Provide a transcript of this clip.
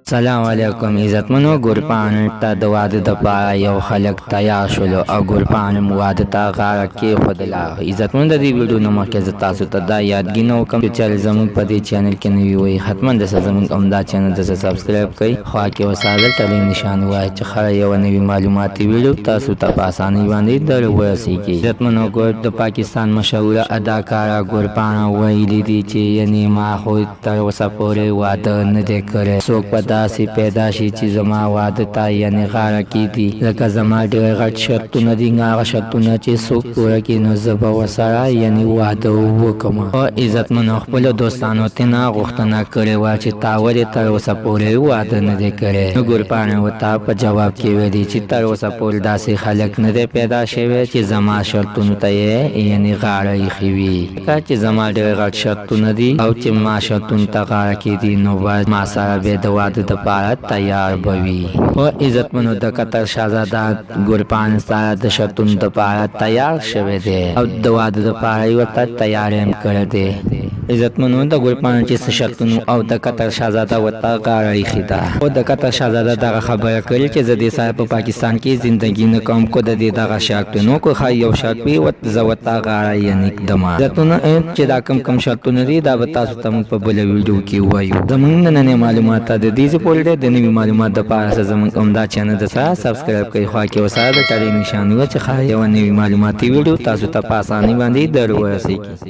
سلام علیکم عزتمنو ګورپان ته د واده د پاره یو خلک تیار شولو او ګورپان واده ته غاړه کېښودله. عزتمنو د دې ویډیو نه مخکې زه تاسو ته دا یادګي نه وکړم چې زموږ په دې چینل کې نوي وئ حتما دسه زموږ همدا چینل دسه سبسکرایب کړئ، خوا کې وساده ټلې نشان ووایئ چې خره یوه نوي معلوماتي ویډیو تاسو ته په اسانۍ باندې در ورسیږي. عزتمنو د پاکستان مشهوره اداکاره ګورپان ویلي دي چې یعنې ما خو تر اوسه پورې واده نه دی کړی، څوک په داسې پیدا شي چې زما واده ته یعنې غاړه کېږدي، لکه زما ډېر غټ شرطونه دي، هغه شرطونه چې څوک پوره کړي نو زه به ورسره یعنې واده وکړم. او عزتمنو خپلو دوستانو ترېنه غوښتنه کړې وه چې تا ولې تر اوسه پورې واده نه دی کړی. نو ګورپان ورته په جواب کې ویلي چې تر اوسه پورې داسې خلک نه دی پیدا شوی چې زما شرطونو ته یې یعنې غاړه ایښې وي، ځکه چې زما ډېر غټ شرطونه دي او چې ما شرطونو ته غاړه کېږدي نو باید ما سره بیا د واده دپاره تیار به وي. او عزتمنو د قطر شهزاده ګورپان سره د شرطونو دپاره تیار شوی دی او د واده دپاره یې ورته تیار هم کړی دی. عزتمنو د ګورپان چې څه شرطونو او د قطر شهزاده ورته غاړه ایښې ده. او د قطر شهزاده دغه خبره کړې چې زه دې سره په پاکستان کې زندګي نه کوم، کو د دې دغه شرطونو کو ښایي یو شرط وي زه ورته غاړه یعنې ږدم. عزتمنو چې دا کم شرطونه دي دا به تاسو ته موږ په بله ویډیو کې ووایو. زموږ نننۍ معلومات د دې ځای پورې دی. د نوي معلومات دپاره زموږ همدا چینل د سره سبسکرایب کړئ، خوا کې ورسره د ټلې نشان ووایئ چې ښایي یوه نوي معلوماتي ویډیو تاسو ته په اسانۍ باندې در ورسیږي.